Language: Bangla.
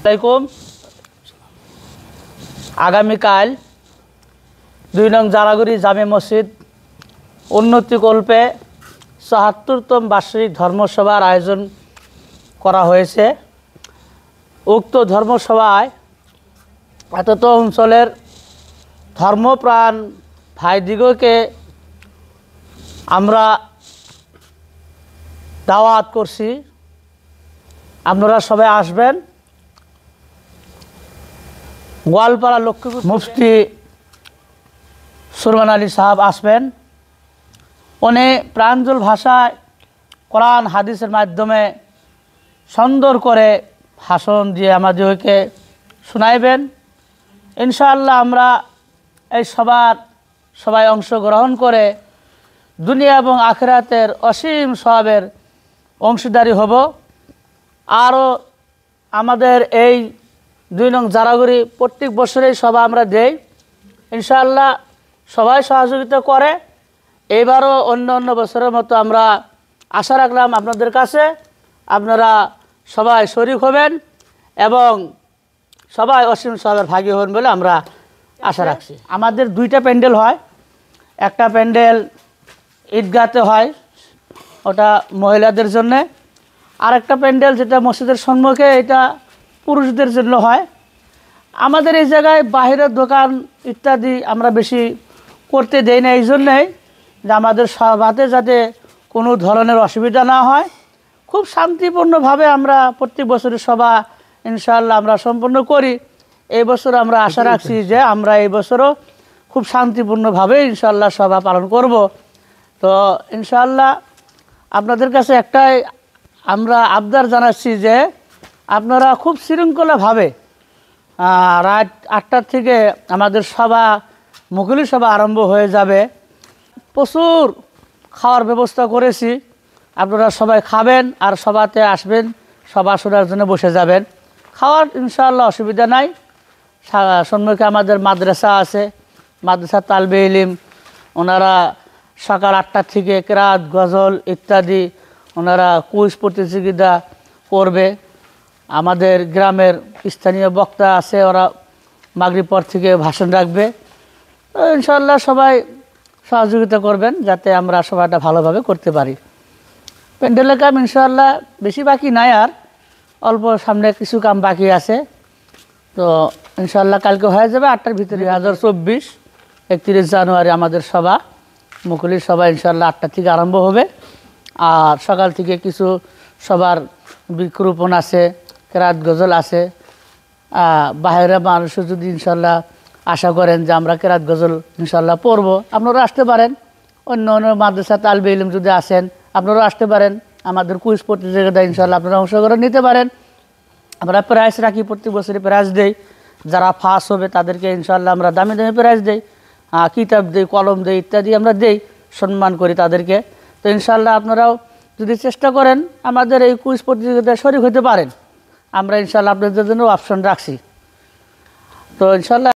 আসসালামাইকুম। আগামীকাল ২ নং জারাগুড়ি জামে মসজিদ উন্নতিকল্পে ৭৪তম বার্ষিক ধর্মসভার আয়োজন করা হয়েছে। উক্ত ধর্মসভায় এতত অঞ্চলের ধর্মপ্রাণ ভাইদিগকে আমরা দাওয়াত করছি, আপনারা সবাই আসবেন। গোয়ালপাড়া লক্ষ্মীপুর মুফতি সুরমান আলী সাহেব আসবেন। উনি প্রাঞ্জল ভাষায় কোরআন হাদিসের মাধ্যমে সুন্দর করে ভাষণ দিয়ে আমাদেরকে শোনাইবেন। ইনশাআল্লাহ আমরা এই সবাই অংশগ্রহণ করে দুনিয়া এবং আখিরাতের অসীম সওয়াবের অংশীদারি হব। আরও আমাদের এই ২ নং জারাগুড়ি প্রত্যেক বছরেই সভা আমরা দেই। ইনশাআল্লাহ সবাই সহযোগিতা করে। এবারও অন্য বছরের মতো আমরা আশা রাখলাম আপনাদের কাছে আপনারা সবাই শরীক হবেন এবং সবাই অসীম সওয়াবের ভাগী হবেন বলে আমরা আশা রাখছি। আমাদের 2টা প্যান্ডেল হয়। একটা প্যান্ডেল ঈদগাতে হয়, ওটা মহিলাদের জন্যে। আর একটা প্যান্ডেল যেটা মসজিদের সম্মুখে, এটা পুরুষদের জন্য হয়। আমাদের এই জায়গায় বাহিরের দোকান ইত্যাদি আমরা বেশি করতে দেই না, এই জন্যেই যে আমাদের সভাতে যাতে কোনো ধরনের অসুবিধা না হয়। খুব শান্তিপূর্ণভাবে আমরা প্রত্যেক বছরের সভা ইনশাআল্লাহ আমরা সম্পন্ন করি। এই বছর আমরা আশা রাখছি যে আমরা এই বছরও খুব শান্তিপূর্ণভাবে ইনশাআল্লাহ সভা পালন করব। তো ইনশাআল্লাহ আপনাদের কাছে একটাই আমরা আবদার জানাচ্ছি যে আপনারা খুব শৃঙ্খলাভাবে রাত 8টার থেকে আমাদের সভা মুকলি সভা আরম্ভ হয়ে যাবে। প্রচুর খাওয়ার ব্যবস্থা করেছি, আপনারা সবাই খাবেন আর সভাতে আসবেন, সভা শোনার জন্য বসে যাবেন। খাওয়ার ইনশাআল্লাহ অসুবিধা নাই। সম্মুখে আমাদের মাদ্রাসা আছে, মাদ্রাসা তালবে ইলিম, ওনারা সকাল 8টার থেকে কেরাত গজল ইত্যাদি ওনারা কুইজ প্রতিযোগিতা করবে। আমাদের গ্রামের স্থানীয় বক্তা আছে, ওরা মাগরিব পর থেকে ভাষণ রাখবে। ইনশাআল্লাহ সবাই সহযোগিতা করবেন যাতে আমরা সভাটা ভালোভাবে করতে পারি। প্যান্ডেলের কাম ইনশাআল্লাহ বেশি বাকি নাই, আর অল্প সামনে কিছু কাম বাকি আছে। তো ইনশাআল্লাহ কালকে হয়ে যাবে 8টার ভিতরে। 2024 31 জানুয়ারি আমাদের সভা মুকলির সভা ইনশাআল্লাহ 8টা থেকে আরম্ভ হবে। আর সকাল থেকে কিছু সবার বৃক্ষরোপণ আছে, কেরাত গজল আছে। বাইরের মানুষও যদি ইনশাআল্লাহ আশা করেন যে আমরা কেরাত গজল ইনশাআল্লাহ পড়ব, আপনারা আসতে পারেন। অন্য মাদ্রাসা তালবে ইলম যদি আসেন আপনারা আসতে পারেন। আমাদের কুইজ প্রতিযোগিতায় ইনশাআল্লাহ আপনারা অংশগ্রহণ নিতে পারেন। আমরা প্রাইজ রাখি, প্রত্যেক বছরই প্রাইজ দেই। যারা ফার্স্ট হবে তাদেরকে ইনশাআল্লাহ আমরা দামি প্রাইজ দেই, কিতাব দেই, কলম দেই ইত্যাদি আমরা দেই, সম্মান করি তাদেরকে। তো ইনশাআল্লাহ আপনারাও যদি চেষ্টা করেন আমাদের এই কুইজ প্রতিযোগিতায় শরীক হতে পারেন। আমরা ইনশাআল্লাহ আপনাদের জন্য অপশন রাখছি। তো ইনশাআল্লাহ